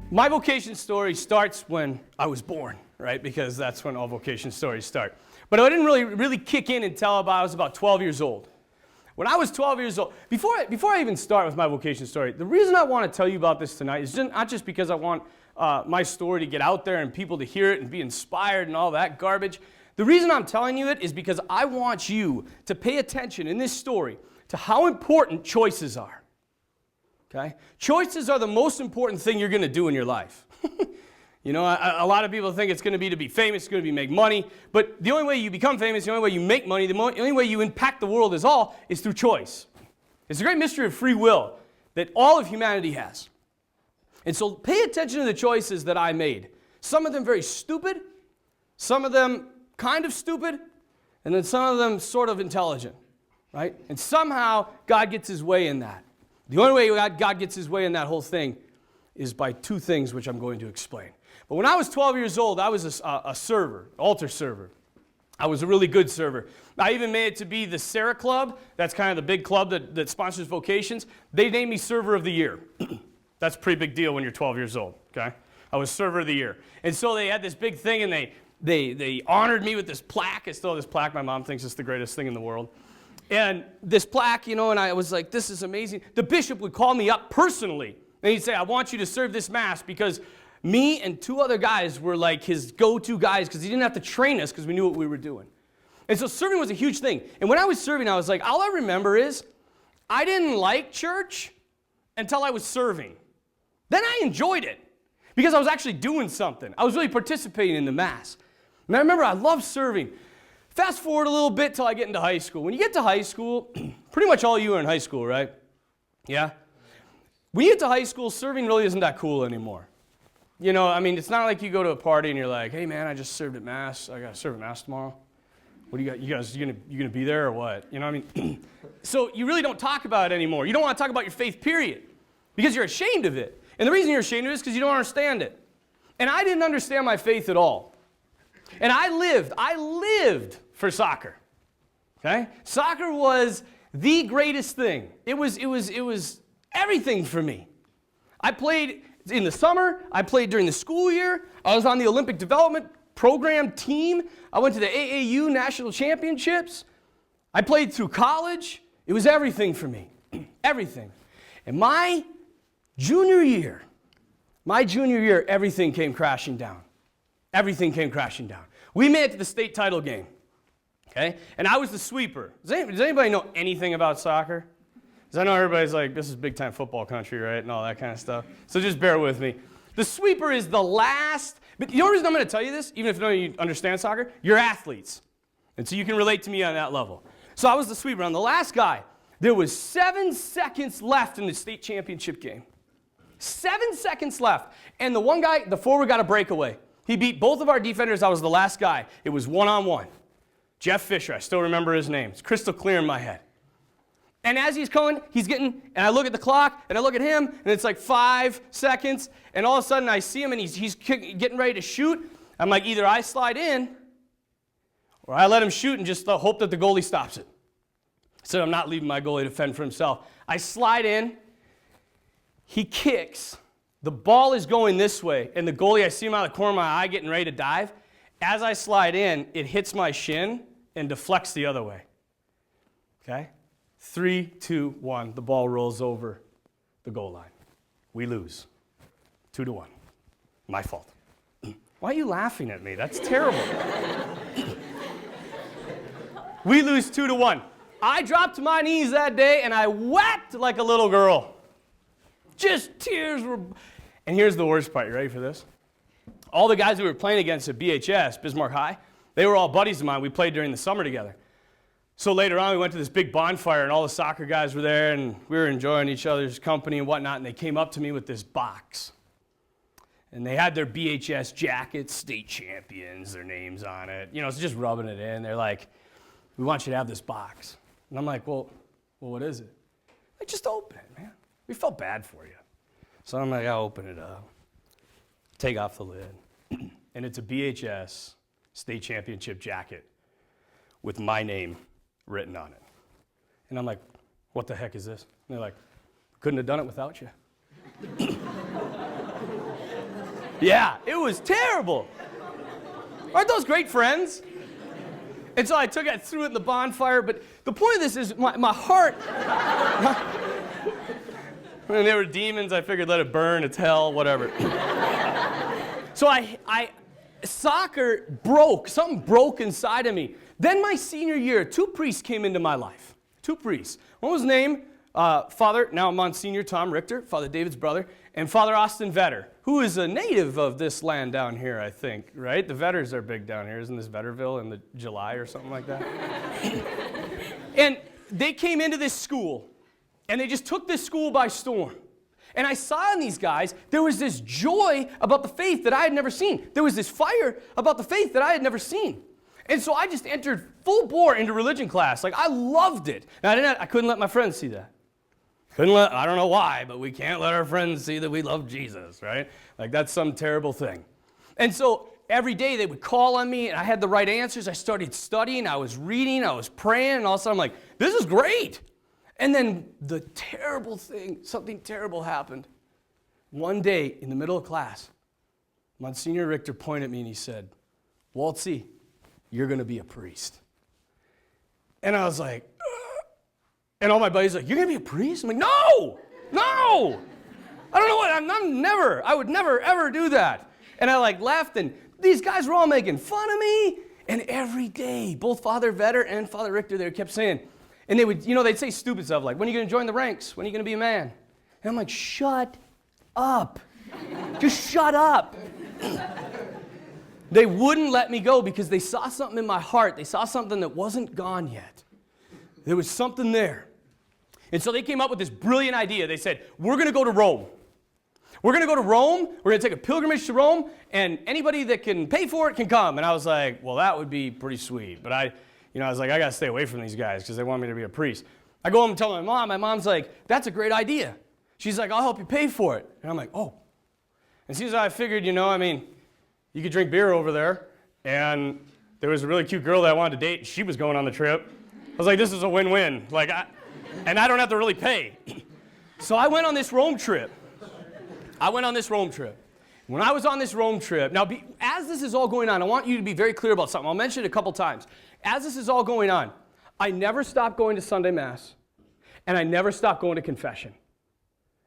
My vocation story starts when I was born, right? Because that's when all vocation stories start. But I didn't really kick in until I was about 12 years old. When I was 12 years old, before I even start with my vocation story, the reason I want to tell you about this tonight is not just because I want my story to get out there and people to hear it and be inspired and all that garbage. The reason I'm telling you it is because I want you to pay attention in this story to how important choices are. Okay? Choices are the most important thing you're going to do in your life. You know, a lot of people think it's going to be famous, it's going to be make money, but the only way you become famous, the only way you make money, the only way you impact the world is through choice. It's a great mystery of free will that all of humanity has. And so pay attention to the choices that I made. Some of them very stupid, some of them kind of stupid, and then some of them sort of intelligent, right? And somehow God gets his way in that. The only way God gets his way in that whole thing is by two things which I'm going to explain. But when I was 12 years old, I was a server, altar server. I was a really good server. I even made it to be the Sarah Club. That's kind of the big club that sponsors vocations. They named me Server of the Year. That's a pretty big deal when you're 12 years old, okay? I was Server of the Year. And so they had this big thing, and they honored me with this plaque. I still have this plaque. My mom thinks it's the greatest thing in the world. And this plaque, you know, and I was like, this is amazing. The bishop would call me up personally, and he'd say, I want you to serve this mass because me and two other guys were like his go-to guys because he didn't have to train us because we knew what we were doing. And so serving was a huge thing. And when I was serving, I was like, all I remember is I didn't like church until I was serving. Then I enjoyed it because I was actually doing something. I was really participating in the mass. And I remember I loved serving. Fast forward a little bit till I get into high school. When you get to high school, pretty much all you are in high school, right? Yeah? When you get to high school, serving really isn't that cool anymore. You know, I mean, it's not like you go to a party and you're like, hey man, I just served at Mass. I got to serve at Mass tomorrow. What do you got? You guys, you gonna be there or what? You know what I mean? So you really don't talk about it anymore. You don't want to talk about your faith, period. Because you're ashamed of it. And the reason you're ashamed of it is because you don't understand it. And I didn't understand my faith at all. And I lived for soccer. Okay? Soccer was the greatest thing. It was everything for me. I played in the summer, I played during the school year, I was on the Olympic development program team, I went to the AAU national championships, I played through college. It was everything for me. Everything. And my junior year, everything came crashing down. Everything came crashing down. We made it to the state title game, okay? And I was the sweeper. Does anybody know anything about soccer? Because I know everybody's like, this is big-time football country, right, and all that kind of stuff. So just bear with me. The sweeper is the last, but the only reason I'm going to tell you this, even if none of you understand soccer, you're athletes. And so you can relate to me on that level. So I was the sweeper. I'm the last guy. There was 7 seconds left in the state championship game. 7 seconds left. And the one guy, the forward, got a breakaway. He beat both of our defenders. I was the last guy. It was one-on-one. Jeff Fisher, I still remember his name. It's crystal clear in my head. And as he's going, and I look at the clock, and I look at him, and it's like 5 seconds, and all of a sudden I see him, and he's getting ready to shoot. I'm like, either I slide in, or I let him shoot and just hope that the goalie stops it. So I'm not leaving my goalie to fend for himself. I slide in, he kicks, the ball is going this way, and the goalie, I see him out of the corner of my eye getting ready to dive. As I slide in, it hits my shin and deflects the other way. Okay? 3, 2, 1, the ball rolls over the goal line. We lose. 2-1. My fault. Why are you laughing at me? That's terrible. We lose 2-1. I dropped to my knees that day and I wept like a little girl. Just tears were... And here's the worst part. You ready for this? All the guys we were playing against at BHS, Bismarck High, they were all buddies of mine. We played during the summer together. So later on, we went to this big bonfire, and all the soccer guys were there, and we were enjoying each other's company and whatnot, and they came up to me with this box. And they had their BHS jackets, state champions, their names on it. You know, it's just rubbing it in. They're like, we want you to have this box. And I'm like, well, what is it? Like, just open it, man. We felt bad for you. So I'm like, I'll open it up. Take off the lid. And it's a BHS state championship jacket with my name written on it. And I'm like, what the heck is this? And they're like, couldn't have done it without you. Yeah, it was terrible. Aren't those great friends? And so I threw it in the bonfire, but the point of this is my heart, when they were demons, I figured let it burn, it's hell, whatever. So soccer broke, something broke inside of me. Then my senior year, 2 priests came into my life. 2 priests. One was named Father, now Monsignor Tom Richter, Father David's brother, and Father Austin Vetter, who is a native of this land down here, I think, right? The Vetters are big down here. Isn't this Vetterville in the July or something like that? And they came into this school, and they just took this school by storm. And I saw in these guys, there was this joy about the faith that I had never seen. There was this fire about the faith that I had never seen. And so I just entered full bore into religion class. Like, I loved it. And I couldn't let my friends see that. I don't know why, but we can't let our friends see that we love Jesus, right? Like, that's some terrible thing. And so every day they would call on me, and I had the right answers. I started studying, I was reading, I was praying, and all of a sudden I'm like, this is great. And then the terrible thing, something terrible happened. One day in the middle of class, Monsignor Richter pointed at me and he said, Waltzy, you're going to be a priest. And I was like, and all my buddies were like, you're going to be a priest? I'm like, no. I don't know what, I would never, ever do that. And I left, and these guys were all making fun of me. And every day, both Father Vetter and Father Richter, they kept saying, and they would, they'd say stupid stuff like, when are you going to join the ranks? When are you going to be a man? And I'm like, shut up. Just shut up. They wouldn't let me go because they saw something in my heart. They saw something that wasn't gone yet. There was something there. And so they came up with this brilliant idea. They said, we're going to go to Rome. We're going to go to Rome. We're going to take a pilgrimage to Rome, and anybody that can pay for it can come. And I was like, well, that would be pretty sweet. But I was like, I got to stay away from these guys because they want me to be a priest. I go home and tell my mom. My mom's like, that's a great idea. She's like, I'll help you pay for it. And I'm like, oh. And as soon as I figured, you could drink beer over there. And there was a really cute girl that I wanted to date. And she was going on the trip. I was like, this is a win-win. And I don't have to really pay. So I went on this Rome trip. When I was on this Rome trip, now as this is all going on, I want you to be very clear about something. I'll mention it a couple times. As this is all going on, I never stopped going to Sunday Mass, and I never stopped going to confession.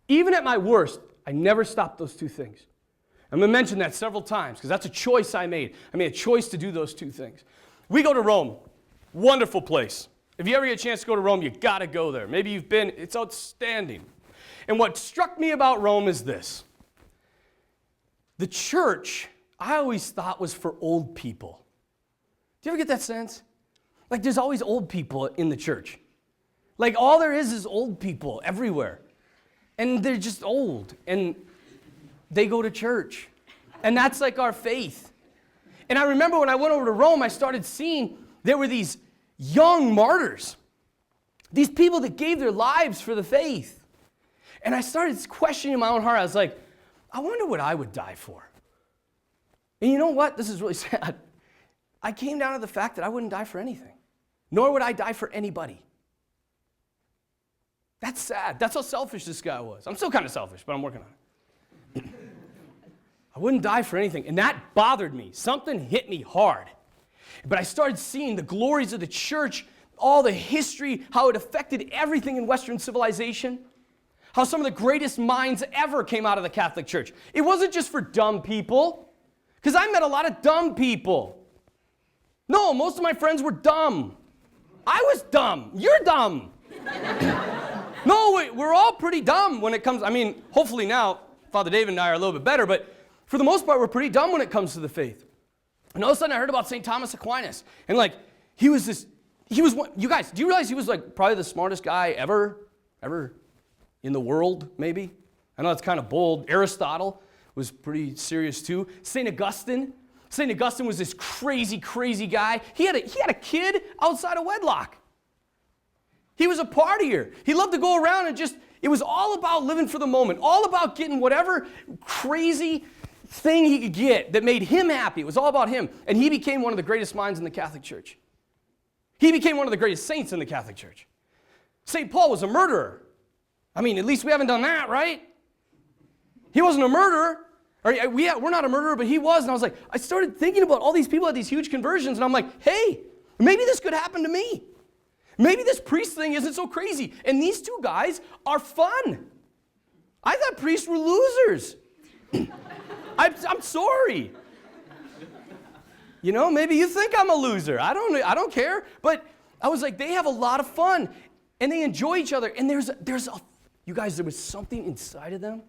Even at my worst, I never stopped those 2 things. I'm going to mention that several times because that's a choice I made. I made a choice to do those 2 things. We go to Rome. Wonderful place. If you ever get a chance to go to Rome, you got to go there. Maybe you've been. It's outstanding. And what struck me about Rome is this. The church, I always thought was for old people. Do you ever get that sense? Like there's always old people in the church. Like all there is old people everywhere. And they're just old. And they go to church. And that's like our faith. And I remember when I went over to Rome, I started seeing there were these young martyrs. These people that gave their lives for the faith. And I started questioning my own heart. I was like, I wonder what I would die for. And you know what? This is really sad. I came down to the fact that I wouldn't die for anything. Nor would I die for anybody. That's sad. That's how selfish this guy was. I'm still kind of selfish, but I'm working on it. I wouldn't die for anything. And that bothered me. Something hit me hard. But I started seeing the glories of the church, all the history, how it affected everything in Western civilization, how some of the greatest minds ever came out of the Catholic Church. It wasn't just for dumb people, because I met a lot of dumb people. No, most of my friends were dumb. I was dumb. You're dumb. No, we're all pretty dumb when it comes, hopefully now, Father David and I are a little bit better, but for the most part, we're pretty dumb when it comes to the faith. And all of a sudden, I heard about St. Thomas Aquinas. And you guys, do you realize he was probably the smartest guy ever in the world, maybe? I know it's kind of bold. Aristotle was pretty serious too. St. Augustine was this crazy, crazy guy. He had a kid outside of wedlock. He was a partier. He loved to go around and it was all about living for the moment, all about getting whatever crazy thing he could get that made him happy. It was all about him. And he became one of the greatest minds in the Catholic Church. He became one of the greatest saints in the Catholic Church. St. Paul was a murderer. At least we haven't done that, right? He wasn't a murderer. Or we're not a murderer, but he was. And I was like, I started thinking about all these people at these huge conversions, and I'm like, hey, maybe this could happen to me. Maybe this priest thing isn't so crazy. And these two guys are fun. I thought priests were losers. I'm sorry. You know, maybe you think I'm a loser. I don't care. But I was like, they have a lot of fun, and they enjoy each other. And you guys, there was something inside of them.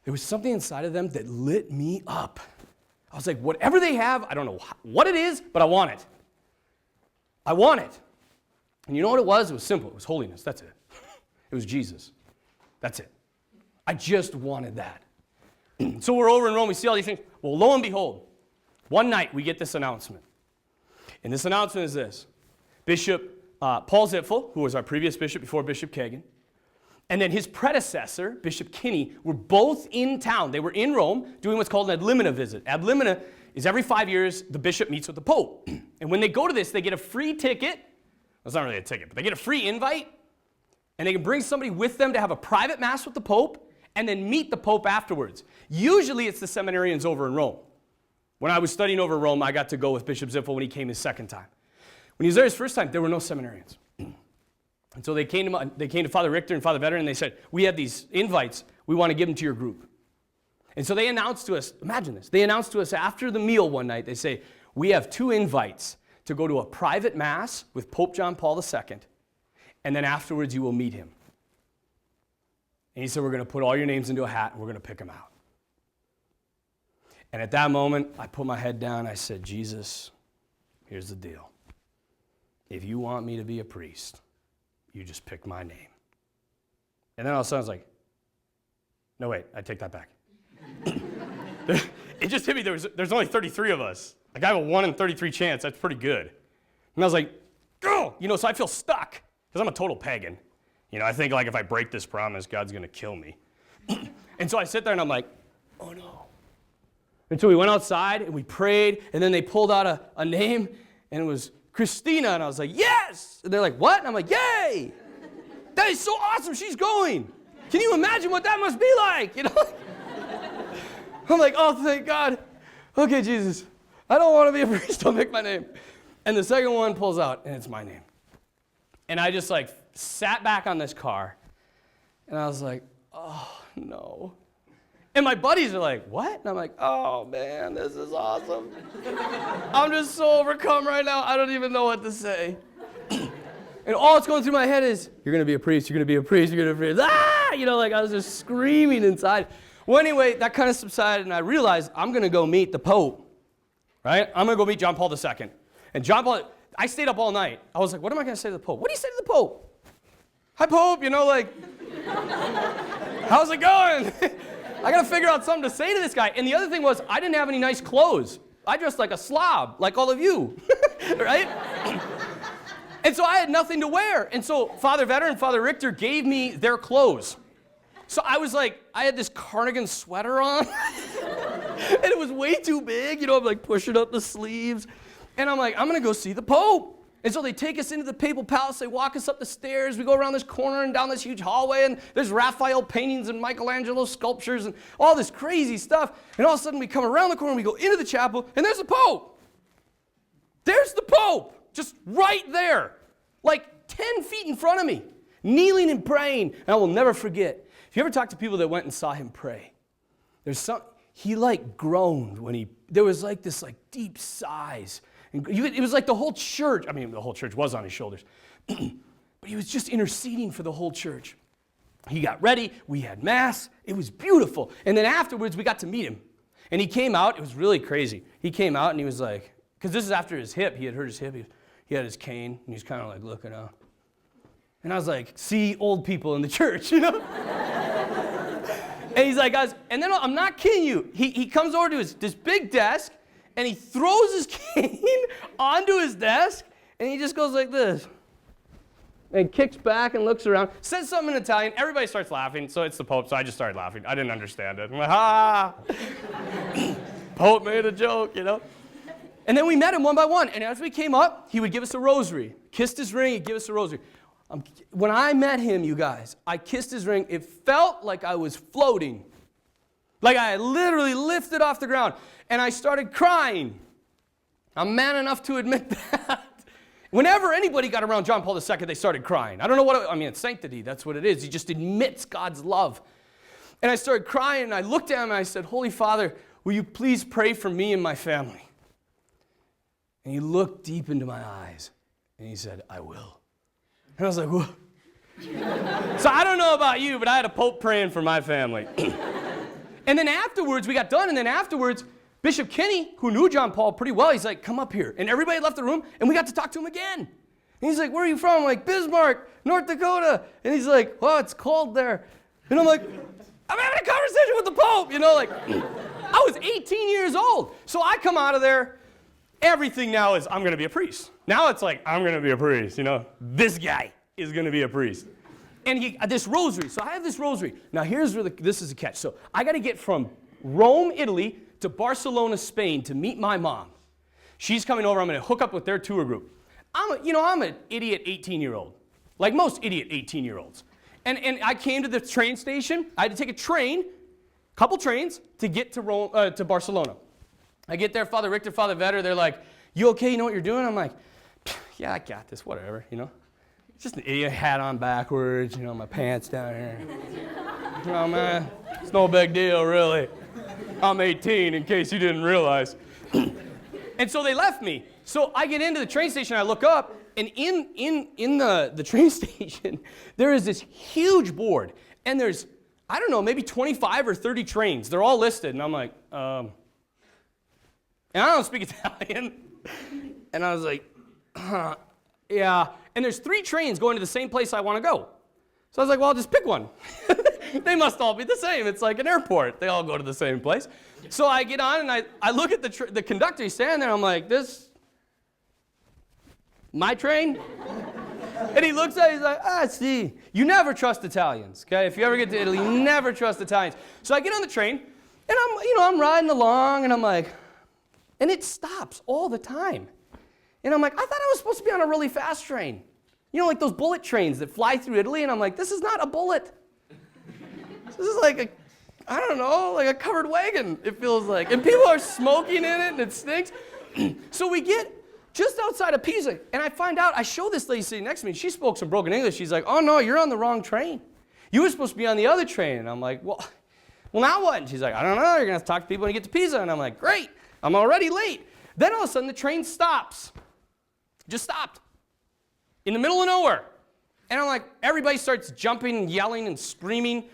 There was something inside of them that lit me up. I was like, whatever they have, I don't know what it is, but I want it. I want it. And you know what it was? It was simple. It was holiness. That's it. It was Jesus. That's it. I just wanted that. So we're over in Rome. We see all these things. Well, lo and behold, one night we get this announcement. And this announcement is this. Bishop Paul Zipfel, who was our previous bishop before Bishop Kagan, and then his predecessor, Bishop Kinney, were both in town. They were in Rome doing what's called an ad limina visit. Ad limina is every 5 years the bishop meets with the Pope. And when they go to this, they get a free ticket. Well, it's not really a ticket, but they get a free invite. And they can bring somebody with them to have a private mass with the Pope and then meet the Pope afterwards. Usually it's the seminarians over in Rome. When I was studying over Rome, I got to go with Bishop Zipfel when he came his second time. When he was there his first time, there were no seminarians. And so they came to Father Richter and Father Veteran, and they said, we have these invites. We want to give them to your group. And so they announced to us, imagine this, they announced to us after the meal one night, they say, we have 2 invites to go to a private mass with Pope John Paul II, and then afterwards you will meet him. And he said, we're going to put all your names into a hat, and we're going to pick them out. And at that moment, I put my head down, I said, Jesus, here's the deal. If you want me to be a priest, you just pick my name. And then all of a sudden I was like, no, wait, I take that back. It just hit me, there's only 33 of us. Like I have a 1 in 33 chance, that's pretty good. And I was like, oh, so I feel stuck, because I'm a total pagan. I think like if I break this promise, God's gonna kill me. And so I sit there and I'm like, oh no. And so we went outside and we prayed, and then they pulled out a name, and it was Christina, and I was like, yes! And they're like, what? And I'm like, yay! That is so awesome, she's going! Can you imagine what that must be like? I'm like, oh, thank God. Okay, Jesus, I don't want to be a priest, don't pick my name. And the second one pulls out, and it's my name. And I just like sat back on this car, and I was like, oh, no. And my buddies are like, what? And I'm like, oh, man, this is awesome. I'm just so overcome right now. I don't even know what to say. And all that's going through my head is, you're going to be a priest, you're going to be a priest, you're going to be a priest. Ah! Like I was just screaming inside. Well, anyway, that kind of subsided, and I realized I'm going to go meet the Pope, right? I'm going to go meet John Paul II. And John Paul, I stayed up all night. I was like, what am I going to say to the Pope? What do you say to the Pope? Hi, Pope, how's it going? I got to figure out something to say to this guy. And the other thing was, I didn't have any nice clothes. I dressed like a slob, like all of you, right? And so I had nothing to wear. And so Father Vetter and Father Richter gave me their clothes. So I was like, I had this cardigan sweater on, and it was way too big. I'm like pushing up the sleeves. And I'm like, I'm going to go see the Pope. And so they take us into the papal palace, they walk us up the stairs, we go around this corner and down this huge hallway, and there's Raphael paintings and Michelangelo sculptures and all this crazy stuff. And all of a sudden we come around the corner, we go into the chapel, and there's the Pope. There's the Pope, just right there, like 10 feet in front of me, kneeling and praying. And I will never forget, if you ever talk to people that went and saw him pray, he like groaned when there was like this like deep sighs. It was like the whole church, the whole church was on his shoulders, but he was just interceding for the whole church. He got ready, we had mass, it was beautiful. And then afterwards, we got to meet him. And he came out, it was really crazy. He came out and he was like, because this is after his hip, he had hurt his hip, he had his cane, and he's kind of like looking up. And I was like, see old people in the church, And he's like, guys, and then I'm not kidding you, he comes over to this big desk, and he throws his cane onto his desk, and he just goes like this. And kicks back and looks around, says something in Italian. Everybody starts laughing, so it's the Pope, so I just started laughing. I didn't understand it. I'm like, ha! Pope made a joke, And then we met him one by one, and as we came up, he would give us a rosary. Kissed his ring, he'd give us a rosary. When I met him, you guys, I kissed his ring. It felt like I was floating. Like I literally lifted off the ground, and I started crying. I'm man enough to admit that. Whenever anybody got around John Paul II, they started crying. I don't know what, it's sanctity, that's what it is. He just admits God's love. And I started crying, and I looked at him, and I said, Holy Father, will you please pray for me and my family? And he looked deep into my eyes, and he said, I will. And I was like, whoa. So I don't know about you, but I had a pope praying for my family. And then afterwards, we got done, and then afterwards, Bishop Kenny, who knew John Paul pretty well, he's like, come up here. And everybody left the room, and we got to talk to him again. And he's like, where are you from? I'm like, Bismarck, North Dakota. And he's like, oh, it's cold there. And I'm like, I'm having a conversation with the Pope, like, I was 18 years old. So I come out of there, everything now is, I'm going to be a priest. Now it's like, I'm going to be a priest, This guy is going to be a priest. And this rosary, so I have this rosary. Now here's where this is a catch. So I got to get from Rome, Italy, to Barcelona, Spain to meet my mom. She's coming over. I'm going to hook up with their tour group. I'm an idiot 18-year-old, like most idiot 18-year-olds. And I came to the train station. I had to take a couple trains to get to Rome, to Barcelona. I get there, Father Richter, Father Vetter, they're like, you okay? You know what you're doing? I'm like, yeah, I got this, whatever, Just an idiot, hat on backwards, my pants down here. Man, it's no big deal, really. I'm 18, in case you didn't realize. And so they left me. So I get into the train station, I look up, and in the train station, there is this huge board. And there's, I don't know, maybe 25 or 30 trains. They're all listed. And I'm like, and I don't speak Italian. And I was like, yeah. And there's 3 trains going to the same place I want to go. So I was like, well, I'll just pick one. They must all be the same. It's like an airport. They all go to the same place. So I get on, and I look at the conductor. He's standing there. I'm like, my train? And he looks at it. He's like, see. You never trust Italians, okay? If you ever get to Italy, you never trust Italians. So I get on the train, and I'm riding along, and I'm like, and it stops all the time. And I'm like, I thought I was supposed to be on a really fast train. Like those bullet trains that fly through Italy, and I'm like, this is not a bullet. This is like like a covered wagon, it feels like. And people are smoking in it, and it stinks. So we get just outside of Pisa, and I find out, I show this lady sitting next to me, she spoke some broken English. She's like, oh no, you're on the wrong train. You were supposed to be on the other train. And I'm like, well now what? And she's like, I don't know, you're gonna have to talk to people when you get to Pisa. And I'm like, great, I'm already late. Then all of a sudden the train stops. Just stopped. In the middle of nowhere. And I'm like, everybody starts jumping and yelling and screaming.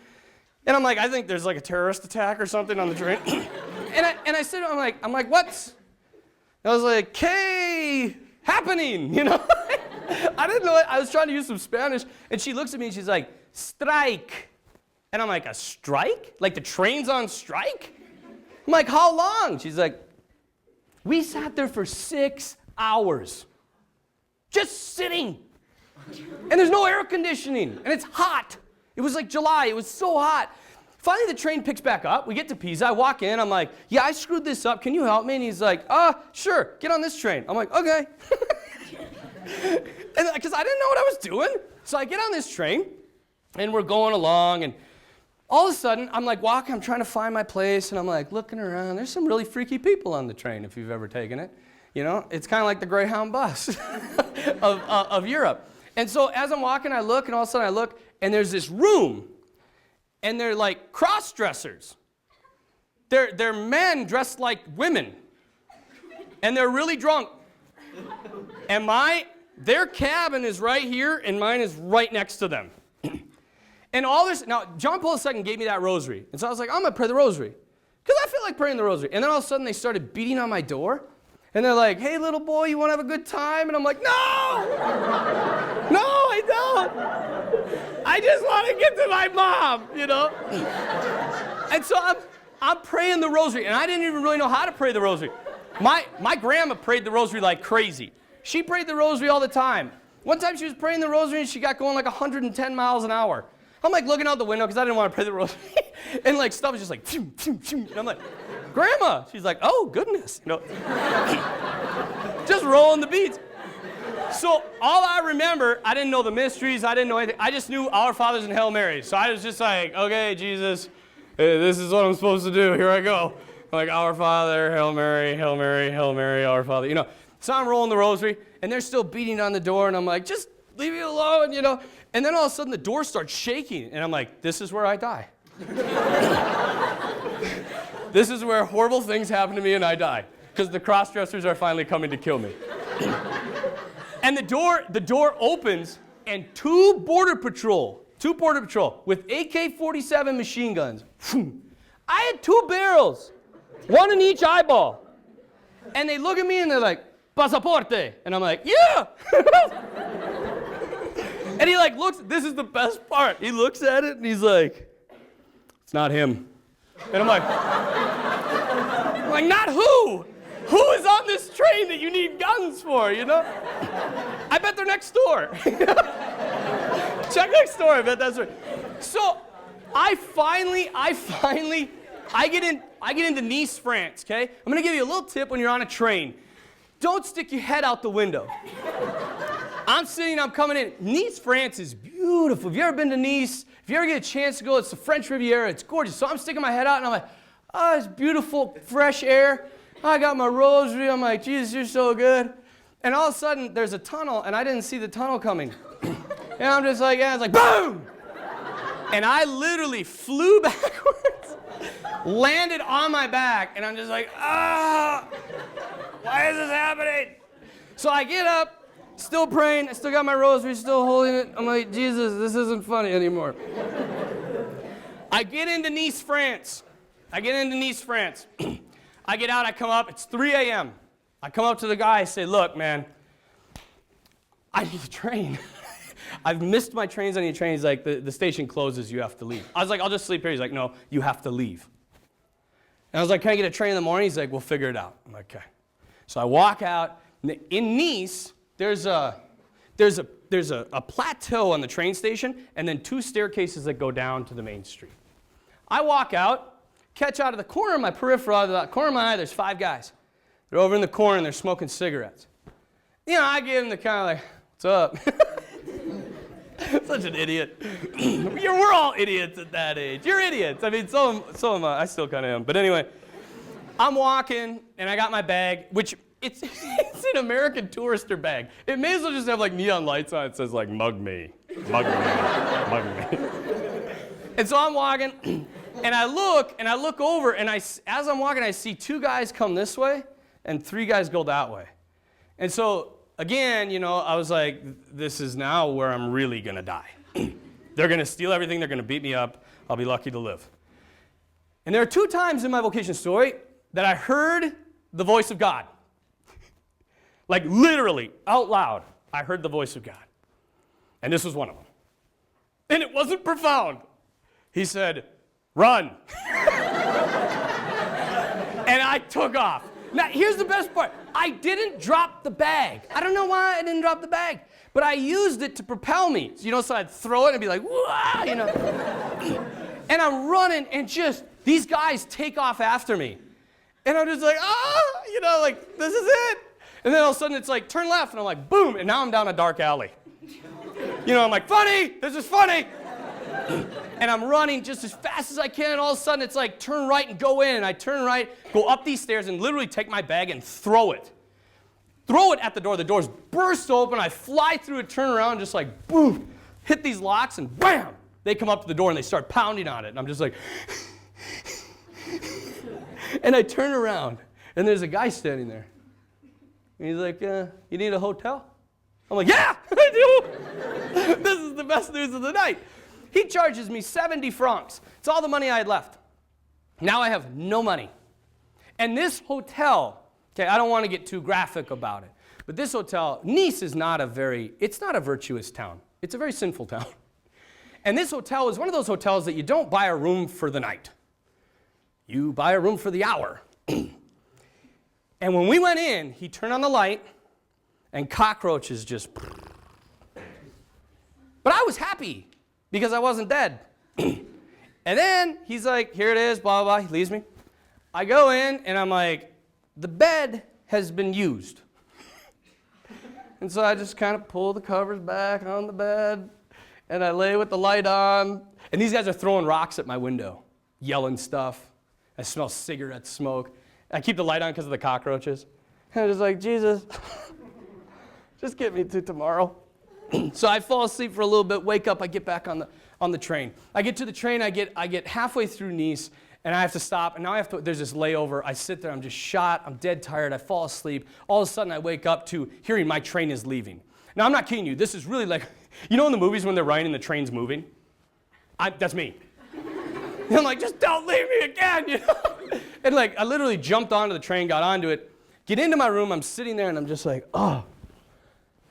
And I'm like, I think there's like a terrorist attack or something on the train. and I said, I'm like, what's? I was like, "Hey, happening," I didn't know it. I was trying to use some Spanish, and she looks at me and she's like, strike. And I'm like, a strike? Like the train's on strike? I'm like, how long? She's like, we sat there for 6 hours. Just sitting. And there's no air conditioning, and it's hot. It was like July, it was so hot. Finally, the train picks back up. We get to Pisa. I walk in. I'm like, yeah, I screwed this up. Can you help me? And he's like, sure. Get on this train. I'm like, okay. And because I didn't know what I was doing. So I get on this train, and we're going along. And all of a sudden, I'm like walking. I'm trying to find my place. And I'm like looking around. There's some really freaky people on the train if you've ever taken it. It's kind of like the Greyhound bus of Europe. And so as I'm walking, I look. And all of a sudden, I look. And there's this room. And they're like cross-dressers. They're men dressed like women. And they're really drunk. And their cabin is right here, and mine is right next to them. And all this, now John Paul II gave me that rosary. And so I was like, I'm gonna pray the rosary. Because I feel like praying the rosary. And then all of a sudden they started beating on my door. And they're like, hey little boy, you wanna have a good time? And I'm like, no! No, I don't! I just want to get to my mom, And so I'm praying the rosary, and I didn't even really know how to pray the rosary. My grandma prayed the rosary like crazy. She prayed the rosary all the time. One time she was praying the rosary, and she got going like 110 miles an hour. I'm like looking out the window because I didn't want to pray the rosary. And like stuff was just like, phew, phew, phew. And I'm like, Grandma. She's like, oh, goodness. Just rolling the beats. So all I remember, I didn't know the mysteries, I didn't know anything. I just knew Our Fathers and Hail Marys. So I was just like, okay, Jesus, Hey, this is what I'm supposed to do. Here I go. I'm like, Our Father, Hail Mary, Hail Mary, Hail Mary, Our Father. You know, so I'm rolling the rosary, and they're still beating on the door, and I'm like, just leave me alone, you know. And then all of a sudden, the door starts shaking, and I'm like, this is where I die. This is where horrible things happen to me, and I die. Because the cross-dressers are finally coming to kill me. And the door opens, and two border patrol with AK-47 machine guns. I had 2 barrels, one in each eyeball. And they look at me and they're like, "Pasaporte." And I'm like, "Yeah." And he like looks, this is the best part. He looks at it and he's like, "It's not him." And I'm like, "Not who? Who is on this train that you need guns for, you know?" I bet they're next door. Check next door, I bet that's right. So I get into Nice, France, okay? I'm gonna give you a little tip when you're on a train. Don't stick your head out the window. I'm coming in. Nice, France is beautiful. Have you ever been to Nice? If you ever get a chance to go, it's the French Riviera, it's gorgeous. So I'm sticking my head out and I'm like, oh, it's beautiful, fresh air. I got my rosary, I'm like, Jesus, you're so good. And all of a sudden, there's a tunnel, and I didn't see the tunnel coming. And I'm just like, yeah, it's like, boom! And I literally flew backwards, landed on my back, and I'm just like, ah, why is this happening? So I get up, still praying, I still got my rosary, still holding it. I'm like, Jesus, this isn't funny anymore. I get into Nice, France. I get out, I come up, it's 3 a.m. I come up to the guy, I say, look, man, I need a train. I've missed my trains, I need a train. He's like, the station closes, you have to leave. I was like, I'll just sleep here. He's like, no, you have to leave. And I was like, can I get a train in the morning? He's like, we'll figure it out. I'm like, okay. So I walk out. In Nice, there's a plateau on the train station, and then 2 staircases that go down to the main street. I walk out, catch out of the corner of my peripheral, out of the corner of my eye, there's 5 guys. They're over in the corner, and they're smoking cigarettes. You know, I give them the kind of like, what's up? Such an idiot. We're all idiots at that age. You're idiots. I mean, so am I. I still kind of am. But anyway, I'm walking, and I got my bag, which it's an American tourister bag. It may as well just have like neon lights on it. It says like, mug me, mug me, mug me. And so I'm walking, and I look over, and as I'm walking, I see 2 guys come this way, and 3 guys go that way. And so, again, you know, I was like, this is now where I'm really going to die. They're going to steal everything. They're going to beat me up. I'll be lucky to live. And there are 2 times in my vocation story that I heard the voice of God. Like literally, out loud, I heard the voice of God. And this was one of them. And it wasn't profound. He said, run. And I took off. Now, here's the best part. I didn't drop the bag. I don't know why I didn't drop the bag, but I used it to propel me. So I'd throw it and be like, wah, you know. And I'm running, and just, these guys take off after me. And I'm just like, you know, like, this is it. And then all of a sudden, it's like, turn left, and I'm like, boom, and now I'm down a dark alley. You know, I'm like, funny, this is funny. And I'm running just as fast as I can, and all of a sudden it's like, turn right and go in. And I turn right, go up these stairs, and literally take my bag and throw it. Throw it at the door. The doors burst open. I fly through it, turn around, just like, boom, hit these locks, and wham! They come up to the door, and they start pounding on it. And I'm just like, and I turn around, and there's a guy standing there. And he's like, you need a hotel? I'm like, yeah, I do. This is the best news of the night. He charges me 70 francs. It's all the money I had left. Now I have no money. And this hotel, okay, I don't want to get too graphic about it, but this hotel, Nice is it's not a virtuous town. It's a very sinful town. And this hotel is one of those hotels that you don't buy a room for the night. You buy a room for the hour. And when we went in, he turned on the light, and cockroaches just... But I was happy, because I wasn't dead. And then he's like, here it is, blah, blah, blah. He leaves me. I go in, and I'm like, the bed has been used. And so I just kind of pull the covers back on the bed, and I lay with the light on. And these guys are throwing rocks at my window. yelling stuff. I smell cigarette smoke. I keep the light on because of the cockroaches. And I'm just like, Jesus, just get me to tomorrow. So I fall asleep for a little bit, wake up, I get back on the train. I get to the train, I get halfway through Nice, and I have to stop, and now there's this layover. I sit there, I'm just shot, I'm dead tired, I fall asleep. All of a sudden I wake up to hearing my train is leaving. Now I'm not kidding you, this is really like, you know in the movies when they're running and the train's moving? That's me. And I'm like, just don't leave me again, you know? And like, I literally jumped onto the train, got onto it, get into my room, I'm sitting there and I'm just like, oh,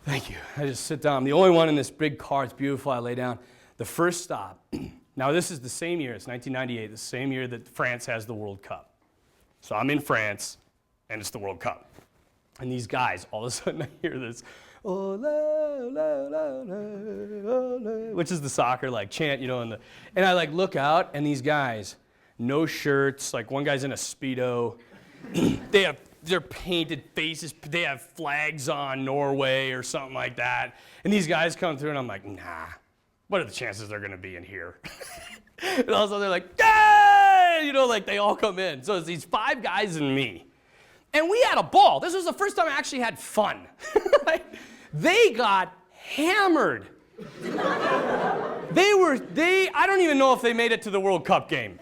thank you. I just sit down. I'm the only one in this big car. It's beautiful. I lay down. The first stop. Now, this is the same year. It's 1998, the same year that France has the World Cup. So I'm in France, and it's the World Cup. And these guys, all of a sudden, I hear this, oh, la, la, la, la, la, which is the soccer like chant, you know. And I like look out, and these guys, no shirts. Like one guy's in a Speedo. They have their painted faces, they have flags on Norway or something like that. And these guys come through and I'm like, nah, what are the chances they're gonna be in here? And all of a sudden they're like, yay! You know, like they all come in. So it's these 5 guys and me. And we had a ball. This was the first time I actually had fun. Right? They got hammered. I don't even know if they made it to the World Cup game.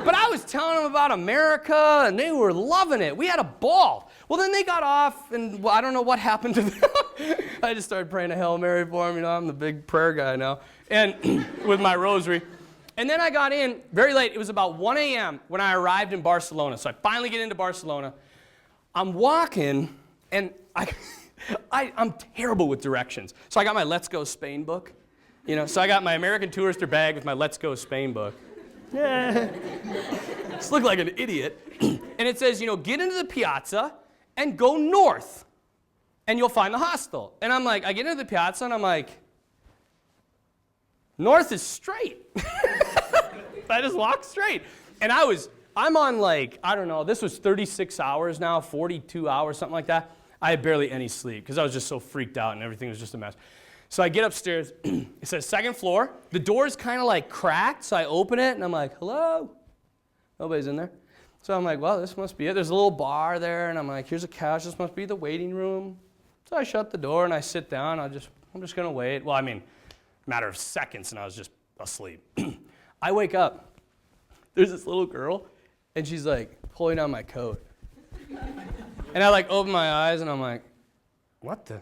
But I was telling them about America, and they were loving it. We had a ball. Well, then they got off, and I don't know what happened to them. I just started praying a Hail Mary for them. You know, I'm the big prayer guy now, and with my rosary. And then I got in very late. It was about 1 a.m. when I arrived in Barcelona. So I finally get into Barcelona. I'm walking, and I'm terrible with directions. So I got my Let's Go Spain book. You know, so I got my American Tourister bag with my Let's Go Spain book. Yeah. Just look like an idiot. And it says, you know, get into the piazza and go north, and you'll find the hostel. And I'm like, I get into the piazza, and I'm like, north is straight. I just walk straight. And I'm on like, I don't know, this was 36 hours now, 42 hours, something like that. I had barely any sleep because I was just so freaked out and everything was just a mess. So I get upstairs, it says 2nd floor. The door's kind of like cracked, so I open it and I'm like, hello? Nobody's in there. So I'm like, well, this must be it. There's a little bar there, and I'm like, here's a couch. This must be the waiting room. So I shut the door and I sit down. I'm just gonna wait. Well, I mean, a matter of seconds, and I was just asleep. I wake up. There's this little girl, and she's like pulling down my coat. And I like open my eyes, and I'm like, what the?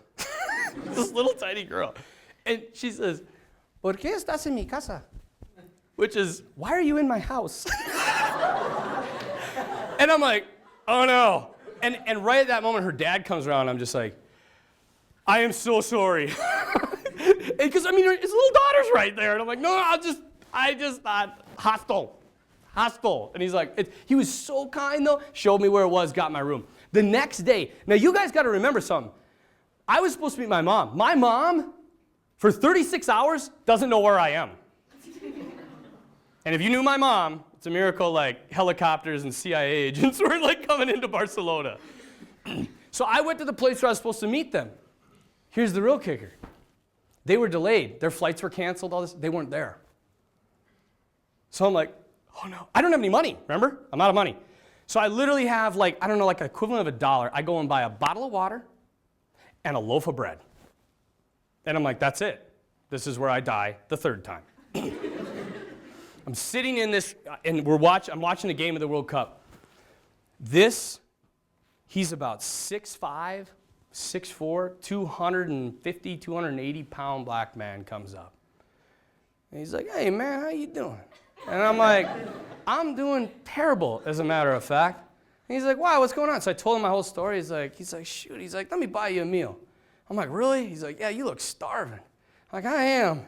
This little tiny girl. And she says, ¿Por qué estás en mi casa? Which is, why are you in my house? And I'm like, oh no. And right at that moment, her dad comes around, and I'm just like, I am so sorry. Because, I mean, his little daughter's right there. And I'm like, no, I just thought, hostel. And he's like, he was so kind though, showed me where it was, got my room. The next day, now you guys got to remember something. I was supposed to meet my mom. My mom, for 36 hours, doesn't know where I am. And if you knew my mom, it's a miracle like helicopters and CIA agents were like coming into Barcelona. So I went to the place where I was supposed to meet them. Here's the real kicker. They were delayed. Their flights were canceled, all this. They weren't there. So I'm like, oh no. I don't have any money, remember? I'm out of money. So I literally have like, I don't know, like an equivalent of $1. I go and buy a bottle of water and a loaf of bread. And I'm like, that's it. This is where I die the 3rd time. I'm sitting in this, and I'm watching the game of the World Cup. He's about 6'5", 6'4", 250, 280-pound black man comes up. And he's like, hey man, how you doing? And I'm like, I'm doing terrible, as a matter of fact. And he's like, wow, what's going on? So I told him my whole story. He's like, shoot. He's like, let me buy you a meal. I'm like, really? He's like, yeah, you look starving. I'm like, I am.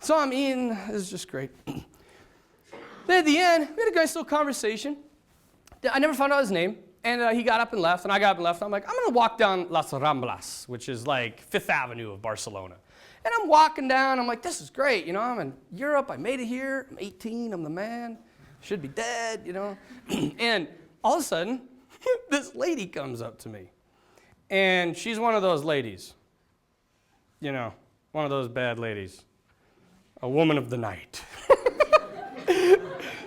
So I'm eating. It's just great. Then at the end, we had a nice little conversation. I never found out his name. And he got up and left, and I got up and left. And I'm like, I'm going to walk down Las Ramblas, which is like 5th Avenue of Barcelona. And I'm walking down. I'm like, this is great. You know, I'm in Europe. I made it here. I'm 18. I'm the man. Should be dead, you know. And all of a sudden, this lady comes up to me. And she's one of those ladies. You know, one of those bad ladies. A woman of the night.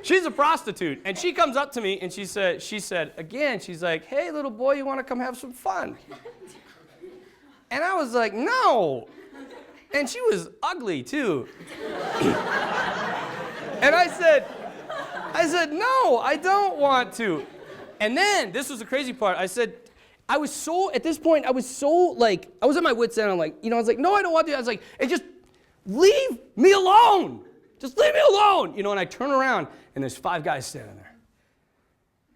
She's a prostitute. And she comes up to me and she said, again, she's like, hey, little boy, you want to come have some fun? And I was like, no. And she was ugly, too. And I said, no, I don't want to. And then, this was the crazy part, at this point, I was at my wit's end. I'm like, I was like, no, I don't want to. I was like, hey, just leave me alone. Just leave me alone. And I turn around, and there's 5 guys standing there.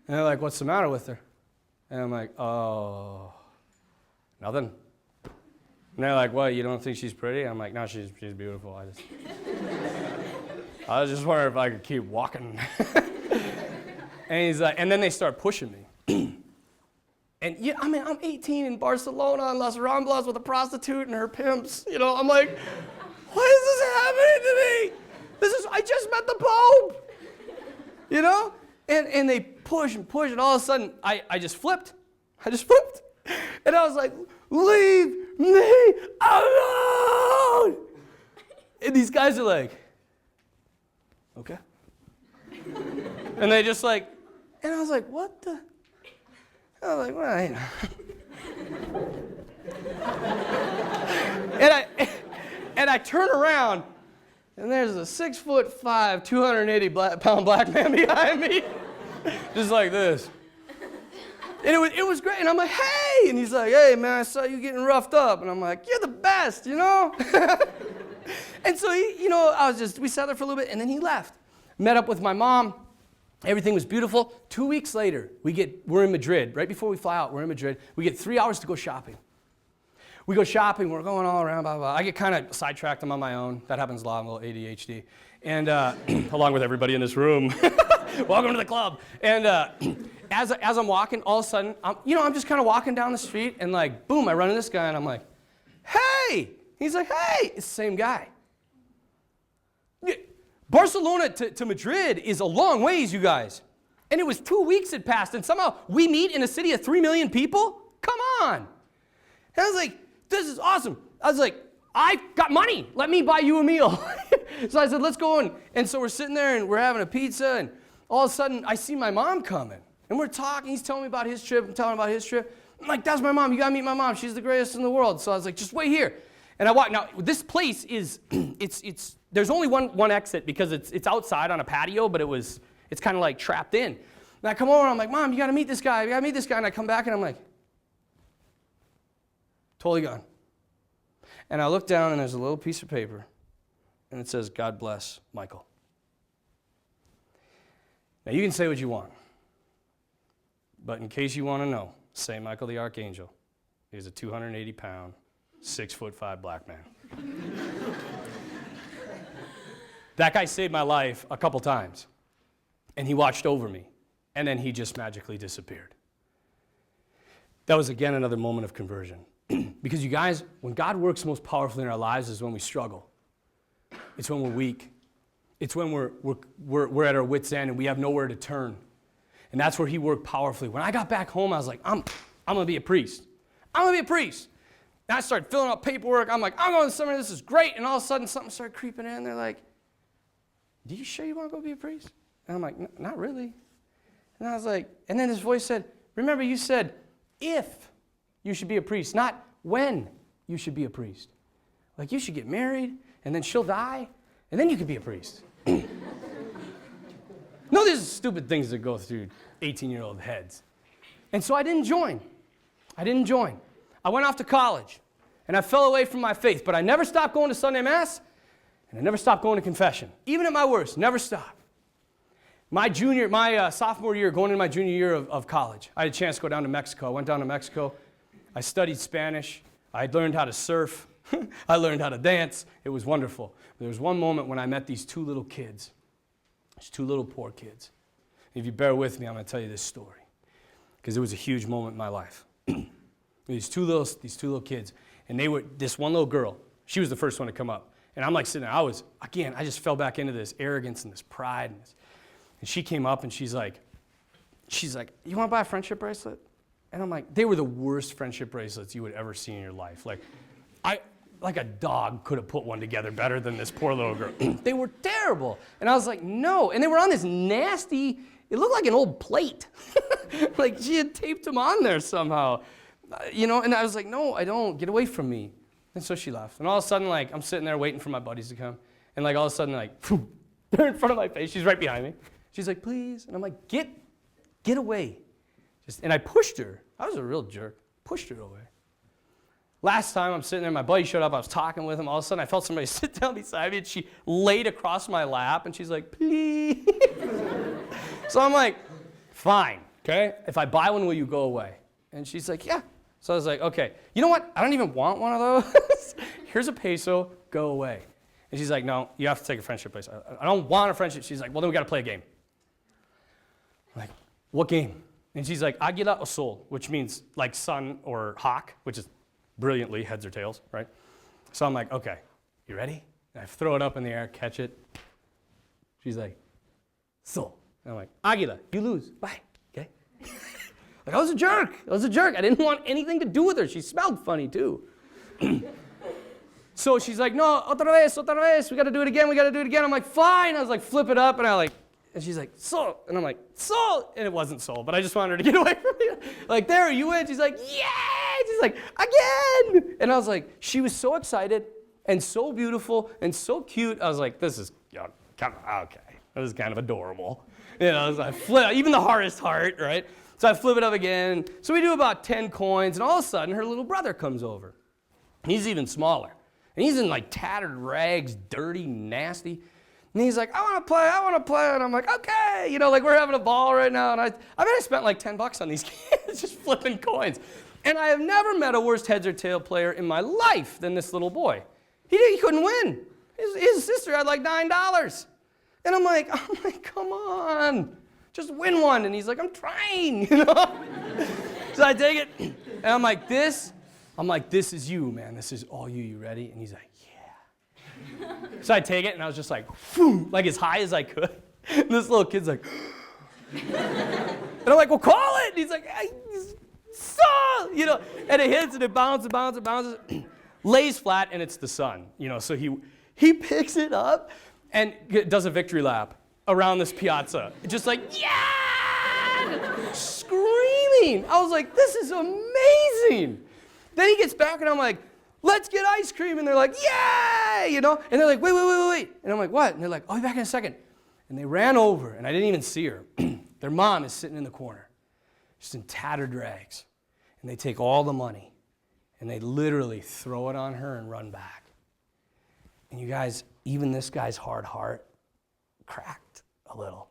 And they're like, what's the matter with her? And I'm like, oh, nothing. And they're like, what, you don't think she's pretty? I'm like, no, she's beautiful. I was just wondering if I could keep walking. And he's like, and then they start pushing me. And I'm 18 in Barcelona in Las Ramblas with a prostitute and her pimps. I'm like, why is this happening to me? I just met the Pope. And they push and push, and all of a sudden, I just flipped. And I was like, leave me alone. And these guys are like, okay. And they just like, and I was like, what the? I was like, well, And I turn around, and there's a 6'5", 280-pound black man behind me, just like this. And it was great. And I'm like, hey! And he's like, hey, man, I saw you getting roughed up. And I'm like, you're the best, And so we sat there for a little bit, and then he left. Met up with my mom. Everything was beautiful. 2 weeks later, we're in Madrid. Right before we fly out, we're in Madrid. We get 3 hours to go shopping. We go shopping. We're going all around, blah, blah, blah. I get kind of sidetracked. I'm on my own. That happens a lot. I'm a little ADHD. And along with everybody in this room. Welcome to the club. And as I'm walking, all of a sudden, I'm just kind of walking down the street, and like, boom, I run into this guy, and I'm like, hey! He's like, hey! It's the same guy. Barcelona to Madrid is a long ways, you guys. And it was 2 weeks had passed, and somehow we meet in a city of 3 million people? Come on. And I was like, this is awesome. I was like, I've got money. Let me buy you a meal. So I said, let's go. And so we're sitting there, and we're having a pizza, and all of a sudden, I see my mom coming. And we're talking. He's telling me about his trip. I'm telling him about his trip. I'm like, that's my mom. You got to meet my mom. She's the greatest in the world. So I was like, just wait here. And I walk. Now, this place is, there's only one exit because it's outside on a patio, but it's kind of like trapped in. And I come over, and I'm like, Mom, you got to meet this guy. You got to meet this guy. And I come back, and I'm like, totally gone. And I look down, and there's a little piece of paper, and it says, God bless Michael. Now, you can say what you want, but in case you want to know, St. Michael the Archangel is a 280-pound, 6'5" black man. That guy saved my life a couple times, and he watched over me, and then he just magically disappeared. That was, again, another moment of conversion. Because, you guys, when God works most powerfully in our lives is when we struggle. It's when we're weak. It's when we're at our wit's end and we have nowhere to turn. And that's where he worked powerfully. When I got back home, I was like, I'm going to be a priest. I'm going to be a priest. And I started filling out paperwork. I'm like, I'm going to seminary. This is great. And all of a sudden, something started creeping in. They're like, "Do you sure you want to go be a priest?" And I'm like, "Not really." And I was like, and then this voice said, "Remember, you said if you should be a priest, not when you should be a priest. Like, you should get married, and then she'll die, and then you could be a priest." No, these are stupid things that go through 18-year-old heads. And so I didn't join. I went off to college, and I fell away from my faith, but I never stopped going to Sunday Mass, and I never stopped going to confession. Even at my worst, never stopped. My sophomore year, going into my junior year of college, I had a chance to go down to Mexico. I went down to Mexico. I studied Spanish. I learned how to surf. I learned how to dance. It was wonderful. There was one moment when I met these two little kids, these two little poor kids. If you bear with me, I'm going to tell you this story because it was a huge moment in my life. These two little kids, and they were this one little girl. She was the first one to come up, and I'm like sitting there. I just fell back into this arrogance and this pride, and she came up and she's like, "You want to buy a friendship bracelet?" And I'm like, they were the worst friendship bracelets you would ever see in your life. Like, like a dog could have put one together better than this poor little girl. They were terrible. And I was like, no. And they were on this nasty, it looked like an old plate. Like she had taped them on there somehow. And I was like, no, I don't. Get away from me. And so she left. And all of a sudden, like, I'm sitting there waiting for my buddies to come. And like all of a sudden, like, they're in front of my face. She's right behind me. She's like, please. And I'm like, get away. And I pushed her. I was a real jerk. Pushed her away. Last time I'm sitting there, my buddy showed up. I was talking with him. All of a sudden, I felt somebody sit down beside me. And she laid across my lap. And she's like, please. So I'm like, fine. Okay? If I buy one, will you go away? And she's like, yeah. So I was like, okay. You know what? I don't even want one of those. Here's a peso. Go away. And she's like, no, you have to take a friendship place. I don't want a friendship. She's like, well, then we got to play a game. I'm like, what game? And she's like, Águila o Sol, which means like sun or hawk, which is brilliantly heads or tails, right? So I'm like, okay, you ready? And I throw it up in the air, catch it. She's like, Sol. And I'm like, Águila, you lose. Bye. Okay? Like, I was a jerk. I didn't want anything to do with her. She smelled funny, too. So she's like, no, otra vez. We got to do it again. I'm like, fine. I was like, flip it up. And she's like, Sol. And I'm like, Sol. And it wasn't Sol, but I just wanted her to get away from me. Like, there, you win. She's like, yay. She's like, again. And I was like, she was so excited and so beautiful and so cute. I was like, this is kind of, okay. This is kind of adorable. So I flip, even the hardest heart, right? So I flip it up again. So we do about 10 coins, and all of a sudden, her little brother comes over. He's even smaller. And he's in like tattered rags, dirty, nasty. And he's like, I want to play. And I'm like, okay. Like we're having a ball right now. And I spent like $10 on these kids just flipping coins. And I have never met a worse heads or tail player in my life than this little boy. He couldn't win. His sister had like $9. And I'm like, come on. Just win one. And he's like, I'm trying, So I take it. And I'm like, this is you, man. This is all you. You ready? And he's like, yeah. So I take it, and I was just like, boom, like as high as I could. And this little kid's like, and I'm like, well, call it. And he's like, so, and it hits, and it bounces, lays flat, and it's the sun, So he picks it up and does a victory lap around this piazza. Just like, yeah! Screaming. I was like, this is amazing. Then he gets back, and I'm like, let's get ice cream. And they're like, yay! And they're like, wait. And I'm like, what? And they're like, I'll be back in a second. And they ran over, and I didn't even see her. Their mom is sitting in the corner, just in tattered rags. And they take all the money, and they literally throw it on her and run back. And you guys, even this guy's hard heart cracked a little.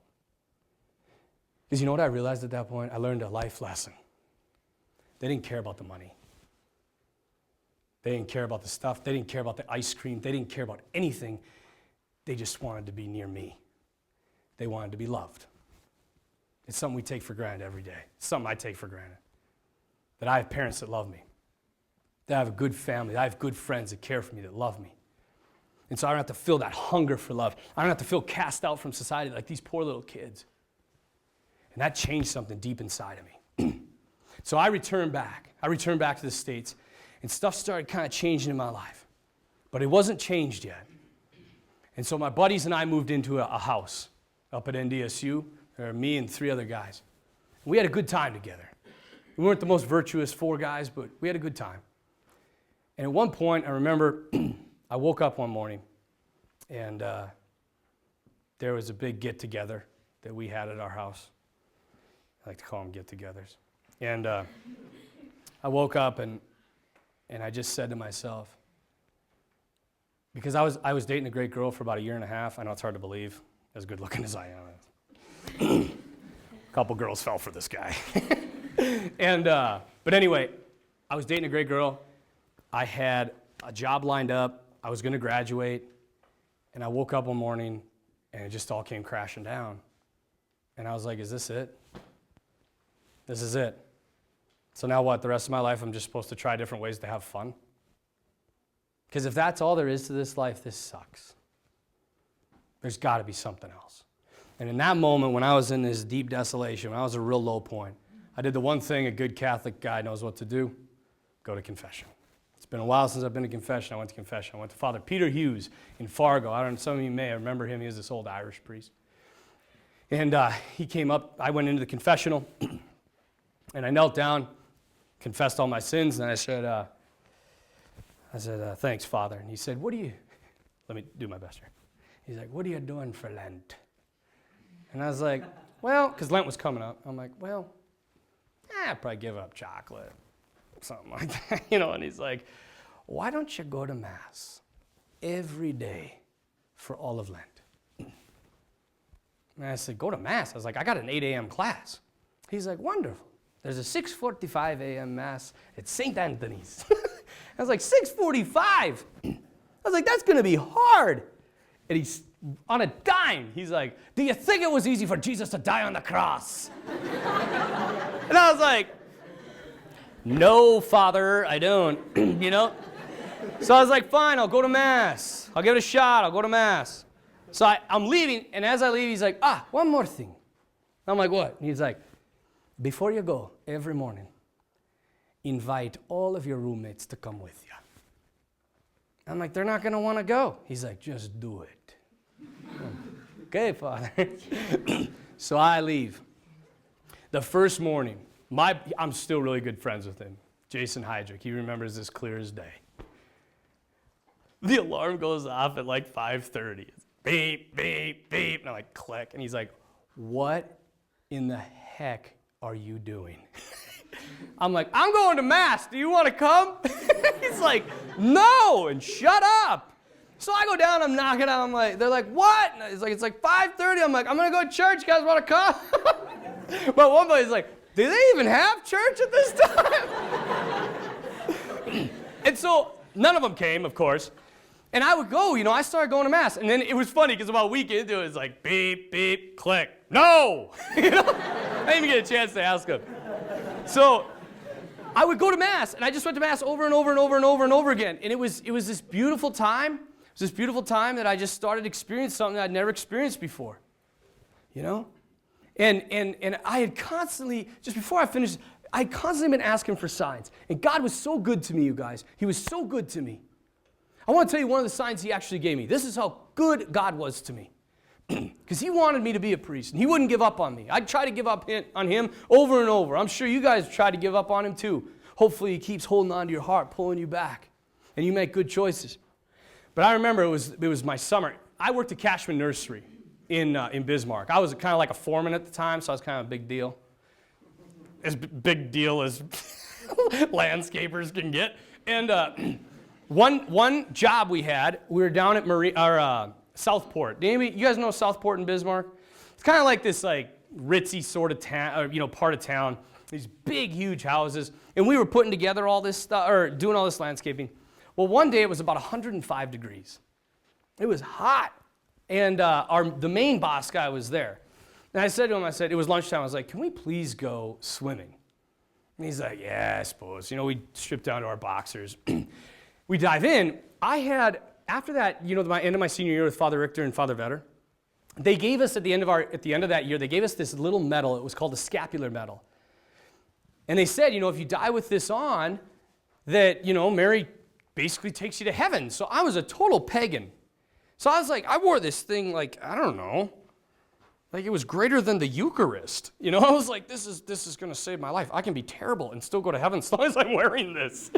Because you know what I realized at that point? I learned a life lesson. They didn't care about the money. They didn't care about the stuff. They didn't care about the ice cream. They didn't care about anything. They just wanted to be near me. They wanted to be loved. It's something we take for granted every day. It's something I take for granted. That I have parents that love me. That I have a good family. That I have good friends that care for me, that love me. And so I don't have to feel that hunger for love. I don't have to feel cast out from society like these poor little kids. And that changed something deep inside of me. So I returned back. I returned back to the States, and stuff started kind of changing in my life. But it wasn't changed yet. And so my buddies and I moved into a house up at NDSU. There were me and 3 other guys. We had a good time together. We weren't the most virtuous 4 guys, but we had a good time. And at one point, I remember I woke up one morning, and there was a big get-together that we had at our house. I like to call them get-togethers. And I woke up, and I just said to myself, because I was dating a great girl for about 1.5 years. I know it's hard to believe, as good-looking as I am. A couple girls fell for this guy. But anyway, I was dating a great girl. I had a job lined up. I was going to graduate, and I woke up one morning, and it just all came crashing down. And I was like, is this it? This is it. So now what? The rest of my life, I'm just supposed to try different ways to have fun? Because if that's all there is to this life, this sucks. There's got to be something else. And in that moment, when I was in this deep desolation, when I was at a real low point, I did the one thing a good Catholic guy knows what to do: go to confession. It's been a while since I've been to confession. I went to confession. I went to Father Peter Hughes in Fargo. I don't know, some of you may remember him. He was this old Irish priest. And he came up. I went into the confessional, and I knelt down, confessed all my sins, and I said, thanks, Father. And he said, let me do my best here. He's like, what are you doing for Lent? And I was like, well, because Lent was coming up. I'm like, well, I'd probably give up chocolate, something like that, And he's like, why don't you go to Mass every day for all of Lent? And I said, go to Mass? I was like, I got an 8 a.m. class. He's like, wonderful. There's a 6:45 a.m. Mass at St. Anthony's. I was like, 6:45? I was like, that's going to be hard. And he's on a dime. He's like, do you think it was easy for Jesus to die on the cross? And I was like, no, Father, I don't, So I was like, fine, I'll go to Mass. I'll give it a shot. I'll go to Mass. So I'm leaving, and as I leave, he's like, one more thing. I'm like, what? And he's like, before you go, every morning, invite all of your roommates to come with you. I'm like, they're not going to want to go. He's like, just do it. Okay, Father. So I leave. The first morning, I'm still really good friends with him, Jason Heydrich. He remembers this clear as day. The alarm goes off at like 5:30. It's beep, beep, beep. And I like click. And he's like, what in the heck are you doing? I'm like, I'm going to Mass. Do you want to come? He's like, no, and shut up. So I go down, I'm knocking on, they're like, what? And it's like 5:30. I'm like, I'm going to go to church. You guys want to come? But one buddy's like, do they even have church at this time? And so none of them came, of course. And I would go, I started going to Mass. And then it was funny because about a week into it, it's like, beep, beep, click. No! I didn't even get a chance to ask him. So I would go to Mass, and I just went to Mass over and over and over and over and over again. And it was this beautiful time. It was this beautiful time that I just started experiencing something I'd never experienced before. And I had constantly, just before I finished, I had constantly been asking for signs. And God was so good to me, you guys. He was so good to me. I want to tell you one of the signs he actually gave me. This is how good God was to me. Because he wanted me to be a priest, and he wouldn't give up on me. I'd try to give up on him over and over. I'm sure you guys try to give up on him too. Hopefully he keeps holding on to your heart, pulling you back, and you make good choices. But I remember it was my summer. I worked at Cashman Nursery in Bismarck. I was kind of like a foreman at the time, so I was kind of a big deal. As big deal as landscapers can get. And one job we were down at Southport. You guys know Southport in Bismarck? It's kind of like this ritzy sort of town, part of town. These big, huge houses. And we were putting together all this stuff, or doing all this landscaping. Well, one day it was about 105 degrees. It was hot. And the main boss guy was there. And I said to him, it was lunchtime. I was like, can we please go swimming? And he's like, yeah, I suppose. We stripped down to our boxers. We dive in. After that, my end of my senior year with Father Richter and Father Vetter, they gave us at the end of that year, they gave us this little medal. It was called the scapular medal. And they said, if you die with this on, that, Mary basically takes you to heaven. So I was a total pagan. So I was like, I wore this thing I don't know, it was greater than the Eucharist. I was like, this is going to save my life. I can be terrible and still go to heaven as long as I'm wearing this.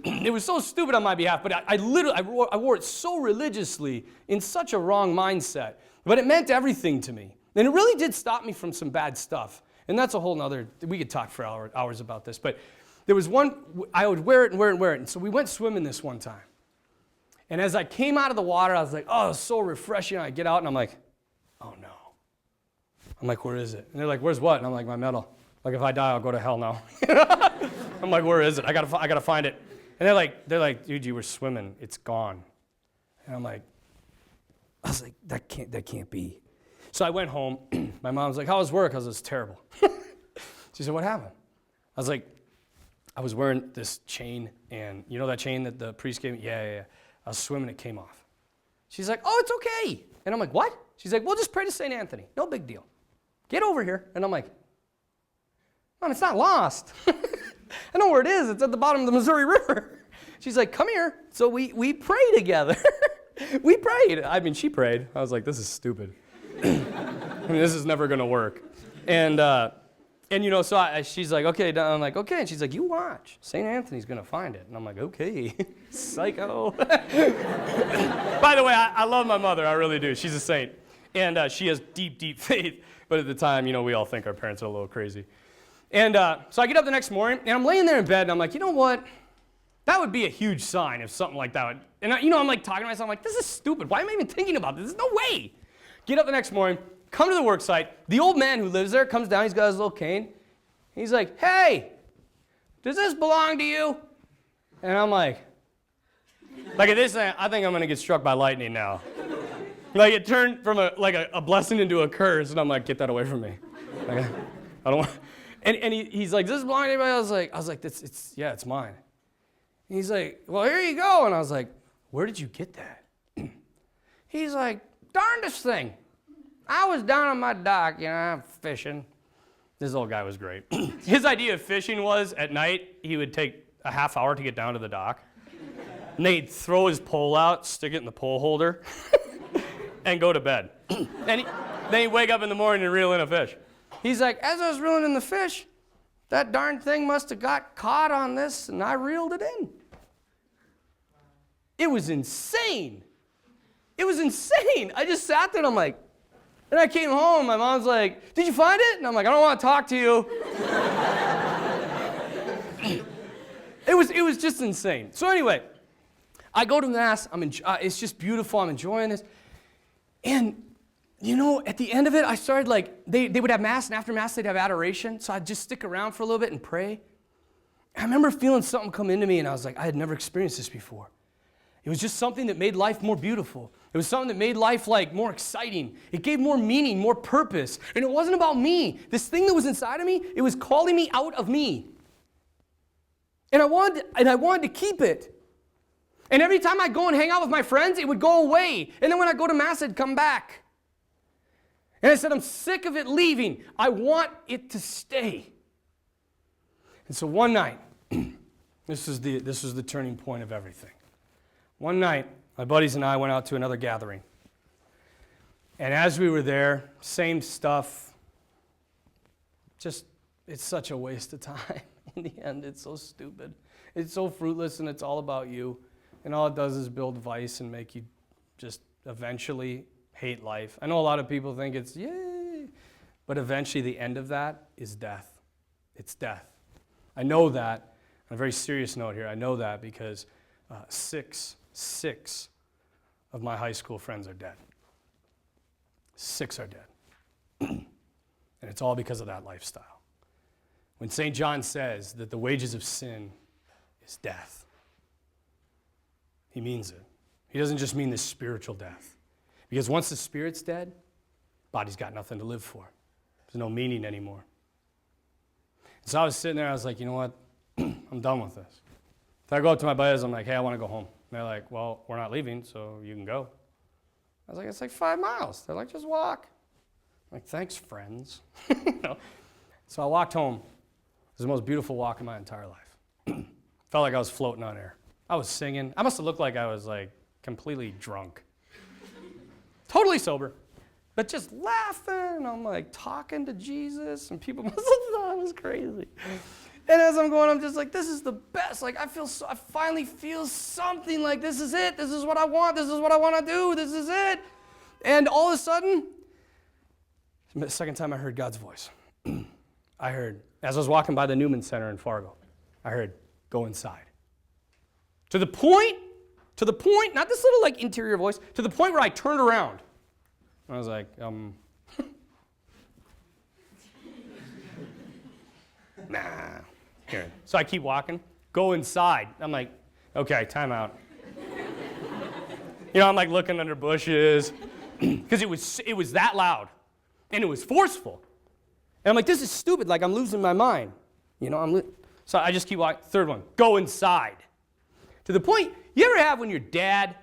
It was so stupid on my behalf, but I wore it so religiously in such a wrong mindset. But it meant everything to me. And it really did stop me from some bad stuff. And that's a whole nother, we could talk for hours about this. But there was one, I would wear it and wear it and wear it. And so we went swimming this one time. And as I came out of the water, I was like, oh, it's so refreshing. I get out and I'm like, oh no. I'm like, where is it? And they're like, where's what? And I'm like, my medal. If I die, I'll go to hell now. I'm like, where is it? I gotta find it. And they're like, dude, you were swimming. It's gone. And I was like, that can't be. So I went home. My mom was like, how was work? I was like, it's terrible. She said, what happened? I was like, I was wearing this chain, and you know that chain that the priest gave me? Yeah. I was swimming, it came off. She's like, oh, it's okay. And I'm like, what? She's like, well, just pray to St. Anthony. No big deal. Get over here. And I'm like, Mom, it's not lost. I know where it is. It's at the bottom of the Missouri River. She's like, come here. So we pray together. We prayed. I mean, she prayed. I was like, this is stupid. I mean, this is never going to work. And you know, so she's like, okay. I'm like, okay. And she's like, you watch. St. Anthony's going to find it. And I'm like, okay. Psycho. By the way, I love my mother. I really do. She's a saint. And she has deep, deep faith. But at the time, you know, we all think our parents are a little crazy. And so I get up the next morning, and I'm laying there in bed, and I'm like, you know what? That would be a huge sign if something like that would. And, you know, I'm like talking to myself, I'm like, this is stupid. Why am I even thinking about this? There's no way. Get up the next morning, come to the work site. The old man who lives there comes down. He's got his little cane. He's like, hey, does this belong to you? And I'm like at this, I think I'm going to get struck by lightning now. Like, it turned from a blessing into a curse, and I'm like, get that away from me. Like, I don't want. And he's like, does this belong to anybody? I was like, it's mine. And he's like, well, here you go. And I was like, where did you get that? He's like, darndest thing. I was down on my dock, you know, I'm fishing. This old guy was great. His idea of fishing was, at night, he would take a half hour to get down to the dock. And they'd throw his pole out, stick it in the pole holder, and go to bed. And then he'd wake up in the morning and reel in a fish. He's like, as I was reeling in the fish, that darn thing must have got caught on this, and I reeled it in. It was insane. It was insane. I just sat there, and I'm like, and I came home, my mom's like, did you find it? And I'm like, I don't want to talk to you. It was just insane. So anyway, I go to Mass. It's just beautiful. I'm enjoying this. And, you know, at the end of it, I started they would have Mass, and after Mass, they'd have adoration. So I'd just stick around for a little bit and pray. I remember feeling something come into me, and I was like, I had never experienced this before. It was just something that made life more beautiful. It was something that made life more exciting. It gave more meaning, more purpose. And it wasn't about me. This thing that was inside of me, it was calling me out of me. And I wanted to keep it. And every time I'd go and hang out with my friends, it would go away. And then when I go to Mass, it'd come back. And I said, I'm sick of it leaving. I want it to stay. And so one night, this was the turning point of everything. One night, my buddies and I went out to another gathering. And as we were there, same stuff. Just, it's such a waste of time. In the end, it's so stupid. It's so fruitless, and it's all about you. And all it does is build vice and make you just eventually hate life. I know a lot of people think it's yay, but eventually the end of that is death. It's death. I know that. On a very serious note here, I know that because six of my high school friends are dead. 6 are dead. And it's all because of that lifestyle. When St. John says that the wages of sin is death, he means it. He doesn't just mean the spiritual death. Because once the spirit's dead, body's got nothing to live for. There's no meaning anymore. And so I was sitting there, I was like, you know what? I'm done with this. So I go up to my buddies, I'm like, hey, I want to go home. And they're like, well, we're not leaving, so you can go. I was like, it's 5 miles. They're like, just walk. I'm like, thanks, friends. You know? So I walked home. It was the most beautiful walk in my entire life. Felt like I was floating on air. I was singing. I must have looked like I was completely drunk. Totally sober, but just laughing. I'm talking to Jesus, and people must have thought I was crazy. And as I'm going, I'm just like, this is the best. I finally feel something like this is it. This is what I want. This is what I want to do. This is it. And all of a sudden, the second time I heard God's voice. I heard, as I was walking by the Newman Center in Fargo, I heard, go inside. To the point, not this little interior voice, to the point where I turned around. And I was like, nah. Here. So I keep walking, go inside. I'm like, okay, time out. You know, I'm looking under bushes, because it was that loud, and it was forceful. And I'm like, this is stupid, I'm losing my mind. You know, so I just keep walking. Third one, go inside. To the point, you ever have when your dad,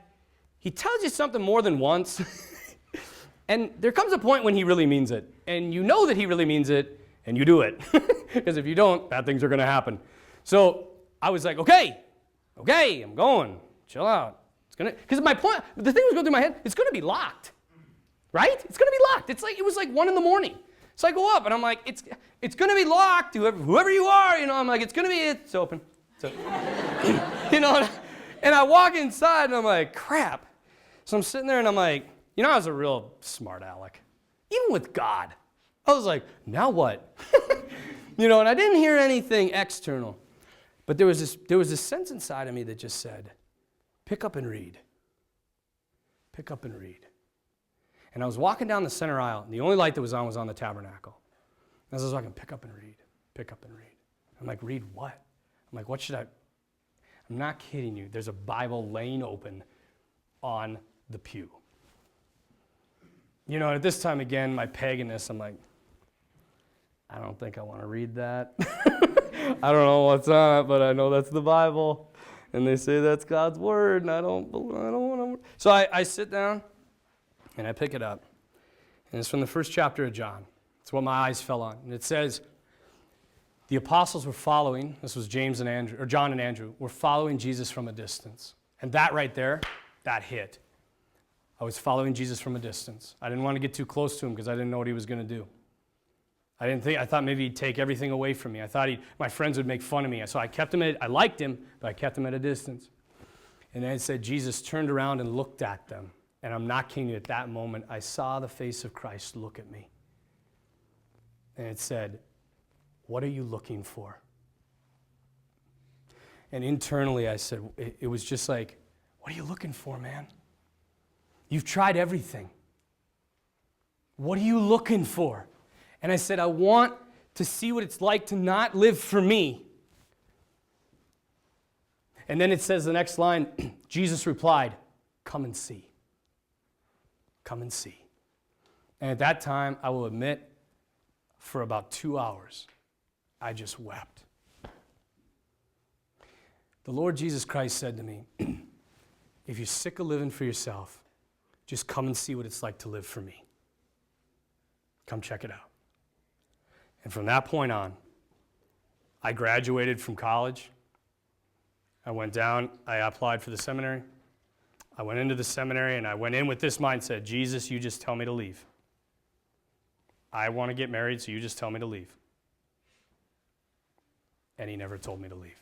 he tells you something more than once, and there comes a point when he really means it, and you know that he really means it, and you do it. Because if you don't, bad things are going to happen. So I was like, okay, Okay, I'm going. Chill out. Because my point, the thing was going through my head, it's going to be locked. Right? It's going to be locked. It was like 1 a.m. So I go up and I'm like, it's going to be locked. Whoever you are, I'm like, it's open. So, and I walk inside and I'm like, crap. So I'm sitting there and I'm like, I was a real smart aleck. Even with God. I was like, now what? And I didn't hear anything external. But there was this sense inside of me that just said, pick up and read. Pick up and read. And I was walking down the center aisle, and the only light that was on the tabernacle. And as I was walking, pick up and read. Pick up and read. I'm like, read what? I'm like, what should I? I'm not kidding you. There's a Bible laying open on the pew. At this time, again, my paganness, I'm like, I don't think I want to read that. I don't know what's on it, but I know that's the Bible. And they say that's God's word, and I don't want to. So I sit down, and I pick it up. And it's from the first chapter of John. It's what my eyes fell on. And it says, the apostles were following, this was John and Andrew, were following Jesus from a distance. And that right there, that hit. I was following Jesus from a distance. I didn't want to get too close to him because I didn't know what he was going to do. I thought maybe he'd take everything away from me. I thought my friends would make fun of me. So I liked him, but I kept him at a distance. And then it said Jesus turned around and looked at them. And I'm not kidding you, at that moment, I saw the face of Christ look at me. And it said, what are you looking for? And internally I said, it was just like, what are you looking for, man? You've tried everything. What are you looking for? And I said, I want to see what it's like to not live for me. And then it says the next line, Jesus replied, come and see. Come and see. And at that time, I will admit, for about 2 hours, I just wept. The Lord Jesus Christ said to me, if you're sick of living for yourself, just come and see what it's like to live for me. Come check it out. And from that point on, I graduated from college. I went down, I applied for the seminary. I went into the seminary and I went in with this mindset, Jesus, you just tell me to leave. I want to get married, so you just tell me to leave. And he never told me to leave.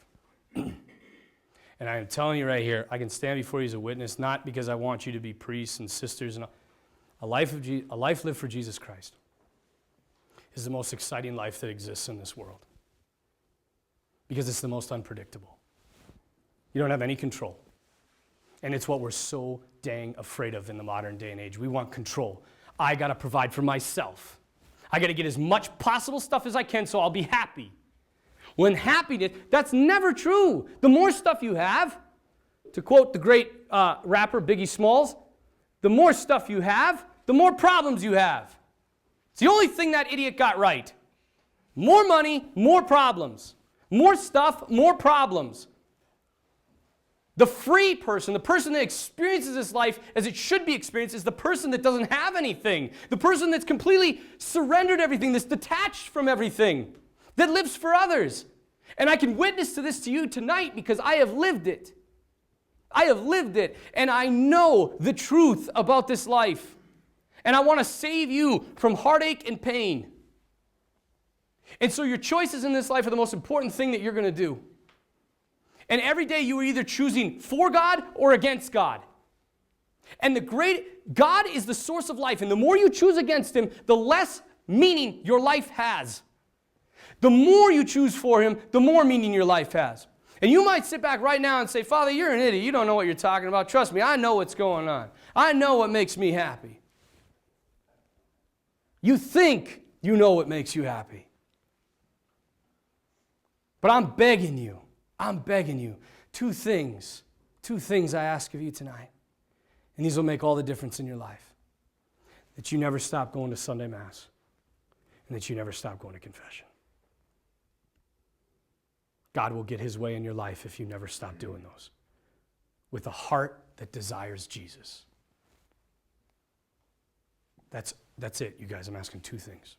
And I am telling you right here, I can stand before you as a witness, not because I want you to be priests and sisters. And a life lived for Jesus Christ is the most exciting life that exists in this world. Because it's the most unpredictable. You don't have any control. And it's what we're so dang afraid of in the modern day and age. We want control. I got to provide for myself. I got to get as much possible stuff as I can so I'll be happy. When happiness, that's never true. The more stuff you have, to quote the great rapper Biggie Smalls, the more stuff you have, the more problems you have. It's the only thing that idiot got right. More money, more problems. More stuff, more problems. The free person, the person that experiences this life as it should be experienced, is the person that doesn't have anything. The person that's completely surrendered everything, that's detached from everything, that lives for others. And I can witness to this to you tonight because I have lived it. I have lived it, and I know the truth about this life. And I want to save you from heartache and pain. And so your choices in this life are the most important thing that you're going to do. And every day you are either choosing for God or against God. And God is the source of life. And the more you choose against him, the less meaning your life has. The more you choose for him, the more meaning your life has. And you might sit back right now and say, Father, you're an idiot. You don't know what you're talking about. Trust me, I know what's going on. I know what makes me happy. You think you know what makes you happy. But I'm begging you. Two things I ask of you tonight. And these will make all the difference in your life. That you never stop going to Sunday Mass. And that you never stop going to confession. God will get his way in your life if you never stop doing those. With a heart that desires Jesus. That's it, you guys. I'm asking two things.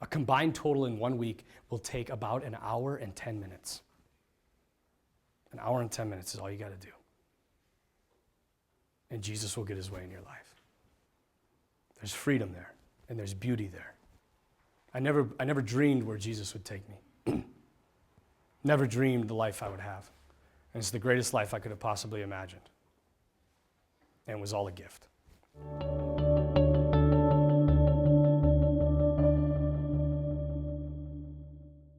A combined total in 1 week will take about an hour and 10 minutes. An hour and 10 minutes is all you got to do. And Jesus will get his way in your life. There's freedom there, and there's beauty there. I never dreamed where Jesus would take me. Never dreamed the life I would have. And it's the greatest life I could have possibly imagined. And it was all a gift.